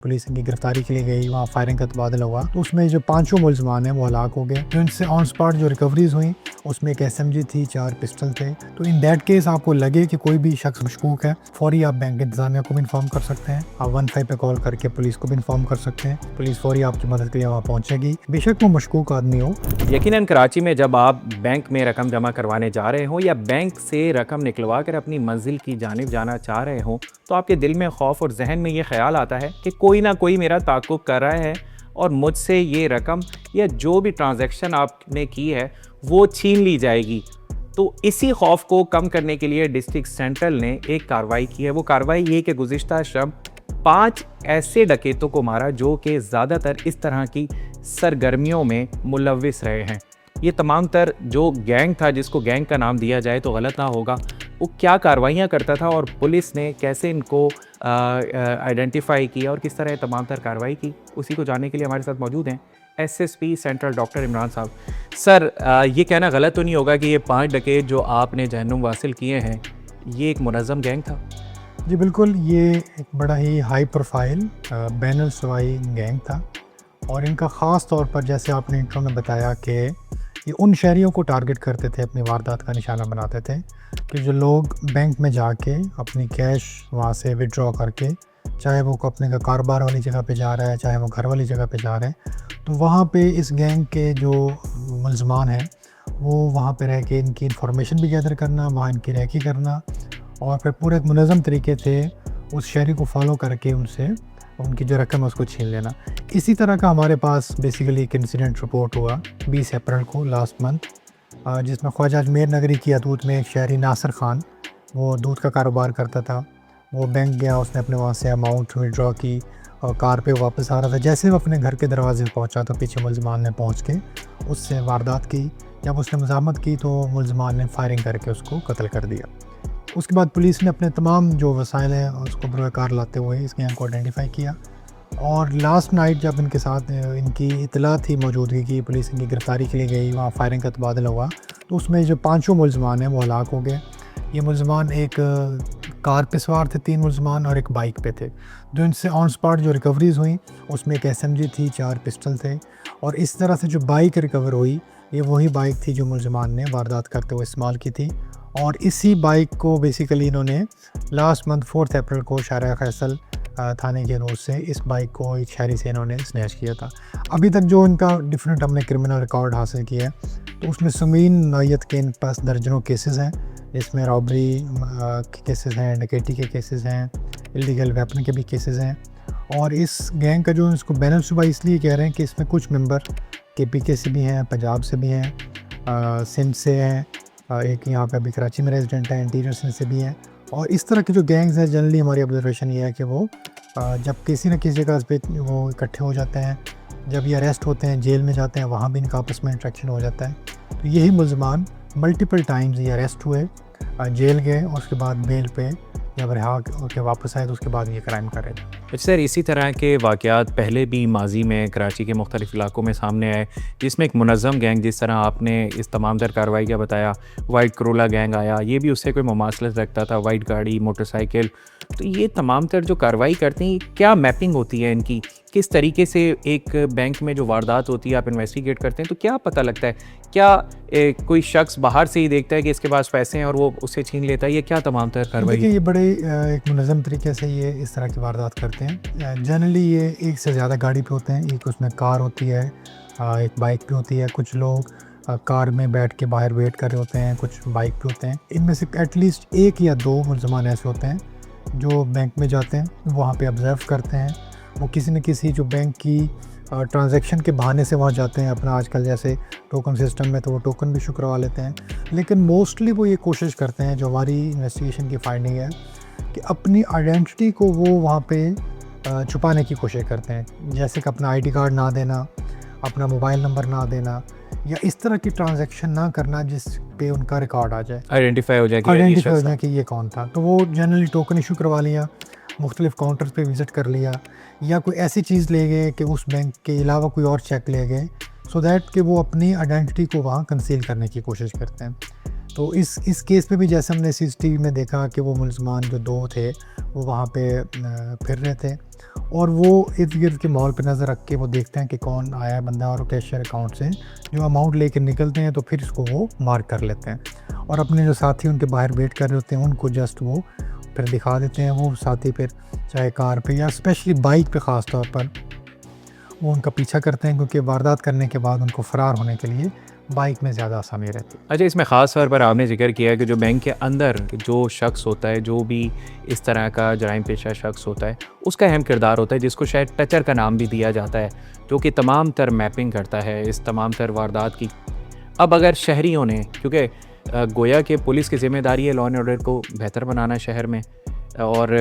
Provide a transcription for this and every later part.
Police इनकी गिरफ्तारी के लिए गई, वहाँ फायरिंग का तबादला हुआ। तो उसमें जो 5 मुलजमान हैं वो हलाक हो गए। जो इनसे ऑन स्पॉट जो रिकवरीज हुई उसमें एक SMG थी, 4 पिस्टल थे। तो इन दैट केस आपको लगे कि कोई भी शख्स मशकूक है, फौरी आप बैंक इंतजामिया को भी इन्फॉर्म कर सकते हैं। आप 15 पे कॉल करके पुलिस को भी इन्फॉर्म कर सकते हैं। पुलिस फौरी आपकी मदद के लिए वहाँ पहुँचेगी, बेशक वो मशकूक आदमी हो। यकीनन कराची में जब आप बैंक में रकम जमा करवाने जा रहे हों या बैंक से रकम निकलवा कर अपनी मंजिल की जानिब जाना चाह रहे हों, तो आपके दिल में खौफ और जहन में ये ख्याल आता है कि कोई ना कोई मेरा ताक़ुब कर रहा है और मुझसे ये रकम या जो भी ट्रांजैक्शन आपने की है वो छीन ली जाएगी। तो इसी खौफ को कम करने के लिए डिस्ट्रिक्ट सेंट्रल ने एक कार्रवाई की है। वो कार्रवाई ये कि गुज़िश्ता शब 5 ऐसे डकैतों को मारा जो कि ज़्यादातर इस तरह की सरगर्मियों में मुलव्विस रहे हैं। ये तमाम तर जो गैंग था, जिसको गैंग का नाम दिया जाए तो गलत ना होगा, वो क्या कार्रवाइयाँ करता था और पुलिस ने कैसे इनको आइडेंटिफाई किया और किस तरह तमाम तर कार्रवाई की, उसी को जानने के लिए हमारे साथ मौजूद हैं SSP सेंट्रल डॉक्टर इमरान साहब। सर, ये कहना गलत तो नहीं होगा कि ये 5 डकैत जो आपने जहन्नुम वासिल किए हैं, ये एक मुनज़्ज़म गैंग था? जी बिल्कुल, ये एक बड़ा ही हाई प्रोफाइल बैनुल सूबाई गैंग था और इनका ख़ास तौर पर, जैसे आपने इंट्रो में बताया, कि ये उन शहरियों को टारगेट करते थे, अपनी वारदात का निशाना बनाते थे कि जो लोग बैंक में जाके अपनी कैश वहाँ से विड्रॉ करके, चाहे वो अपने का कारोबार वाली जगह पे जा रहा है, चाहे वो घर वाली जगह पे जा रहे हैं, तो वहाँ पे इस गैंग के जो मुलज़मान हैं वो वहाँ पे रह के इनकी इन्फॉर्मेशन भी गैदर करना, वहाँ इनकी रैकी करना और फिर पूरे एक मुनज़्ज़म तरीके से उस शहरी को फॉलो करके उनसे उनकी जो रकम है उसको छीन लेना। इसी तरह का हमारे पास बेसिकली एक इंसिडेंट रिपोर्ट हुआ 20 अप्रैल को लास्ट मंथ, जिसमें ख्वाजा अजमेर नगरी की हदूद में एक शहरी नासिर ख़ान, वो दूध का कारोबार करता था। वो बैंक गया, उसने अपने वहाँ से अमाउंट विड्रॉ की और कार पे वापस आ रहा था। जैसे वो अपने घर के दरवाजे पर पहुँचा तो पीछे मुलज़मान ने पहुँच के उससे वारदात की। जब उसने मज़ाहमत की तो मुलज़मान ने फायरिंग करके उसको कत्ल कर दिया। उसके बाद पुलिस ने अपने तमाम जो वसाइल हैं उसको बरकार लाते हुए इस गैंग को आइडेंटिफाई किया और लास्ट नाइट जब इनके साथ इनकी इतला थी मौजूदगी की, पुलिस इनकी गिरफ्तारी के लिए गई, वहाँ फायरिंग का तबादला हुआ। तो उसमें जो 5 मुलज़मान हैं वो हलाक हो गए। ये मुलज़मान एक कार पे सवार थे, 3 मुलज़मान, और एक बाइक पे थे। जो इनसे ऑन स्पॉट जो रिकवरीज हुई उसमें एक SMG थी, 4 पिस्टल थे और इस तरह से जो बाइक रिकवर हुई ये वही बाइक थी जो मुलज़मान ने वारदात करते हुए इस्तेमाल की थी। और इसी बाइक को बेसिकली इन्होंने लास्ट मंथ 4 अप्रैल को शाहरा फैसल थाने के रोड से इस बाइक को एक शहरी से इन्होंने स्नैच किया था। अभी तक जो इनका डिफरेंट हमने क्रिमिनल रिकॉर्ड हासिल किया है तो उसमें समीन नौयत के इन पास दर्जनों केसेस हैं, जिसमें रॉबरी के केसेस हैं, डकैती के केसेस हैं, इलीगल वेपन के भी केसेस हैं। और इस गैंग का जो इसको बैनुल सूबाई इसलिए कह रहे हैं कि इसमें कुछ मेंबर KPK से भी हैं, पंजाब से भी हैं, सिंध से हैं, एक यहाँ पे अभी कराची में रेजिडेंट है, इंटीरियर सिंध से भी हैं। और इस तरह के जो गैंग्स हैं जनरली हमारी ऑब्जर्वेशन ये है कि वो जब किसी न किसी जगह पे वो इकट्ठे हो जाते हैं, जब ये अरेस्ट होते हैं, जेल में जाते हैं, वहाँ भी इनका आपस में इंट्रैक्शन हो जाता है। तो यही मुलज़मान मल्टीपल टाइम्स ये अरेस्ट हुए, जेल गए और उसके बाद बेल पे जब रिहा होकर वापस आए तो उसके बाद ये क्राइम कर रहे थे। सर, इसी तरह के वाक़यात पहले भी माजी में कराची के मुख्तलिफ़ इलाकों में सामने आए, जिसमें एक मुनज़्ज़म गैंग, जिस तरह आपने इस तमाम तर कार्रवाई का बताया, वाइट करोला गैंग आया, ये भी उससे कोई मुमासलत रखता था, वाइट गाड़ी, मोटरसाइकिल। तो ये तमाम तर जो कार्रवाई करते हैं, क्या मैपिंग होती है इनकी? किस तरीके से एक बैंक में जो वारदात होती है आप इन्वेस्टिगेट करते हैं तो क्या पता लगता है? क्या कोई शख्स बाहर से ही देखता है कि इसके पास पैसे हैं और वो उससे छीन लेता है? ये क्या तमाम तर कार्रवाई? देखिए, ये बड़े एक मुनज़्ज़म तरीके से ये इस तरह की वारदात करते हैं। जनरली ये एक से ज़्यादा गाड़ी पे होते हैं, एक उसमें कार होती है, एक बाइक पे होती है। कुछ लोग कार में बैठ के बाहर वेट कर रहे होते हैं, कुछ बाइक पे होते हैं। इनमें से एटलीस्ट 1 या 2 मुलज़मान ऐसे होते हैं जो बैंक में जाते हैं, वहाँ पे ऑब्ज़र्व करते हैं। वो किसी न किसी जो बैंक की ट्रांजैक्शन के बहाने से वहाँ जाते हैं, अपना आजकल जैसे टोकन सिस्टम में तो वो टोकन भी शुक्रवा लेते हैं। लेकिन मोस्टली वो ये कोशिश करते हैं, जो हमारी इन्वेस्टिगेशन की फाइंडिंग है, कि अपनी आइडेंटिटी को वो वहाँ पे छुपाने की कोशिश करते हैं। जैसे कि अपना ID कार्ड ना देना, अपना मोबाइल नंबर ना देना, या इस तरह की ट्रांजैक्शन ना करना जिस पे उनका रिकॉर्ड आ जाए, आइडेंटिफाई हो जाए कि ये कौन था। तो वो जनरली टोकन इशू करवा लिया, मुख्तलिफ काउंटर्स पे विज़िट कर लिया, या कोई ऐसी चीज़ ले गए कि उस बैंक के अलावा कोई और चेक ले गए, सो दैट कि वो अपनी आइडेंटिटी को वहाँ कंसील करने की कोशिश करते हैं। तो इस केस में भी जैसे हमने सीसीटीवी में देखा कि वो मुलज़मान जो दो थे वो वहाँ पे फिर रहे थे और वो इर्द गिर्द के माहौल पर नज़र रख के वो देखते हैं कि कौन आया है बंदा और कैशियर अकाउंट से जो अमाउंट लेके निकलते हैं तो फिर इसको वो मार्क कर लेते हैं और अपने जो साथी उनके बाहर वेट कर रहे होते हैं उनको जस्ट वो फिर दिखा देते हैं। वो साथी फिर चाहे कार पे या स्पेशली बाइक पे ख़ास तौर पर वो उनका पीछा करते हैं क्योंकि वारदात करने के बाद उनको फ़रार होने के लिए बाइक में ज़्यादा आसानी रहती है। अच्छा, इसमें ख़ास तौर पर आपने जिक्र किया कि जो बैंक के अंदर जो शख्स होता है, जो भी इस तरह का जराइम पेशा शख्स होता है, उसका अहम किरदार होता है जिसको शायद टचर का नाम भी दिया जाता है, जो कि तमाम तर मैपिंग करता है इस तमाम तर वारदात की। अब अगर शहरियों ने, क्योंकि गोया कि पुलिस की ज़िम्मेदारी है लॉ एंड ऑर्डर को बेहतर बनाना शहर में और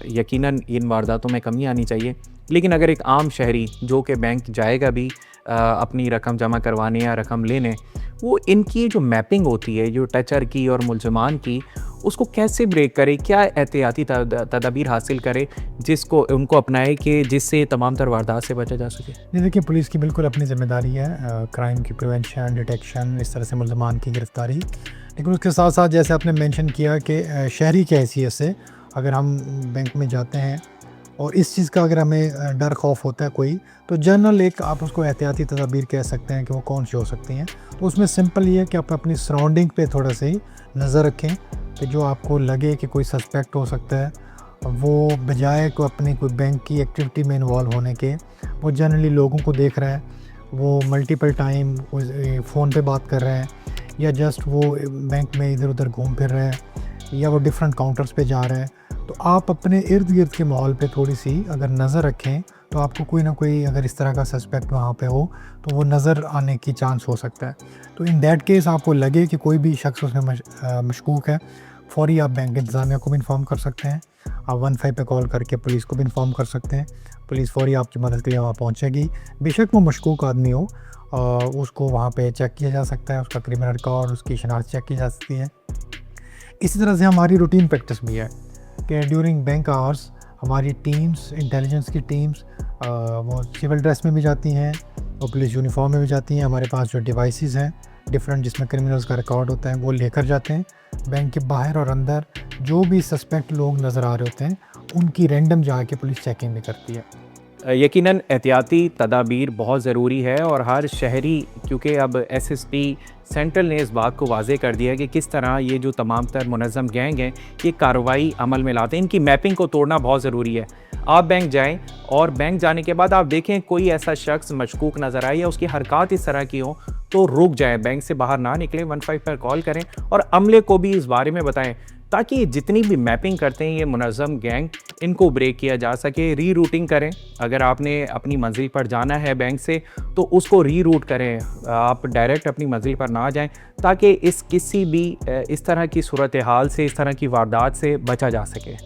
यकीनन इन वारदातों में कमी आनी चाहिए, लेकिन अगर एक आम शहरी जो कि बैंक जाएगा भी अपनी रकम जमा करवाने या रकम लेने, वो इनकी जो मैपिंग होती है जो टचर की और मुलज़मान की, उसको कैसे ब्रेक करे, क्या एहतियाती तदाबीर हासिल करे जिसको उनको अपनाए कि जिससे तमाम तर वारदात से बचा जा सके? जी देखिए, पुलिस की बिल्कुल अपनी ज़िम्मेदारी है क्राइम की प्रिवेंशन, डिटेक्शन, इस तरह से मुलज़मान की गिरफ़्तारी, लेकिन उसके साथ साथ जैसे आपने मेंशन किया कि शहरी की हैसियत से अगर हम बैंक में जाते हैं और इस चीज़ का अगर हमें डर खौफ होता है कोई, तो जनरल एक आप उसको एहतियाती तदाबीर कह सकते हैं कि वो कौन सी हो सकती हैं। तो उसमें सिंपल ये है कि आप अपनी सराउंडिंग पे थोड़ा सा ही नज़र रखें कि जो आपको लगे कि कोई सस्पेक्ट हो सकता है, वो बजाय को अपनी कोई बैंक की एक्टिविटी में इन्वॉल्व होने के, वो जनरली लोगों को देख रहा है, वो मल्टीपल टाइम फ़ोन पे बात कर रहा है या जस्ट वो बैंक में इधर उधर घूम फिर रहा है या वो डिफरेंट काउंटर्स पे जा रहा है। तो आप अपने इर्द गिर्द के माहौल पे थोड़ी सी अगर नज़र रखें तो आपको कोई ना कोई अगर इस तरह का सस्पेक्ट वहाँ पे हो तो वो नज़र आने की चांस हो सकता है। तो इन दैट केस आपको लगे कि कोई भी शख्स उसमें मशकूक है, फ़ौरी आप बैंक इंतज़ामिया को भी इन्फॉर्म कर सकते हैं। आप 15 पे कॉल करके पुलिस को भी इन्फॉर्म कर सकते हैं। पुलिस फ़ौरी आपकी मदद के लिए वहाँ पहुँचेगी। बेशक वो मशकूक आदमी हो, उसको वहाँ पे चेक किया जा सकता है, उसका क्रिमिनल रिकॉर्ड, उसकी शनाख्त चेक की जा सकती है। इसी तरह से हमारी रूटीन प्रैक्टिस भी है कि ड्यूरिंग बैंक आवर्स हमारी टीम्स, इंटेलिजेंस की टीम्स वो सिविल ड्रेस में भी जाती हैं, वो पुलिस यूनिफॉर्म में भी जाती हैं। हमारे पास जो डिवाइसेस हैं डिफरेंट जिसमें क्रिमिनल्स का रिकॉर्ड होता है वो लेकर जाते हैं। बैंक के बाहर और अंदर जो भी सस्पेक्ट लोग नज़र आ रहे होते हैं उनकी रैंडम जाके पुलिस चेकिंग भी करती है। यकीनन एहतियाती तदाबीर बहुत ज़रूरी है और हर शहरी, क्योंकि अब एसएसपी सेंट्रल ने इस बात को वाज़े कर दिया है कि किस तरह ये जो तमाम तर मुनज़्ज़म गैंग हैं ये कार्रवाई अमल में लाते हैं, इनकी मैपिंग को तोड़ना बहुत ज़रूरी है। आप बैंक जाएं और बैंक जाने के बाद आप देखें कोई ऐसा शख्स मशकूक नज़र आए या उसकी हरकत इस तरह की हो तो रुक जाएं, बैंक से बाहर ना निकलें, 15 पर कॉल करें और अमले को भी इस बारे में बताएं ताकि जितनी भी मैपिंग करते हैं ये मुनज़्ज़म गैंग, इनको ब्रेक किया जा सके। री रूटिंग करें, अगर आपने अपनी मंजिल पर जाना है बैंक से तो उसको री रूट करें, आप डायरेक्ट अपनी मंजिल पर ना जाएं ताकि किसी भी इस तरह की सूरत हाल से, इस तरह की वारदात से बचा जा सके।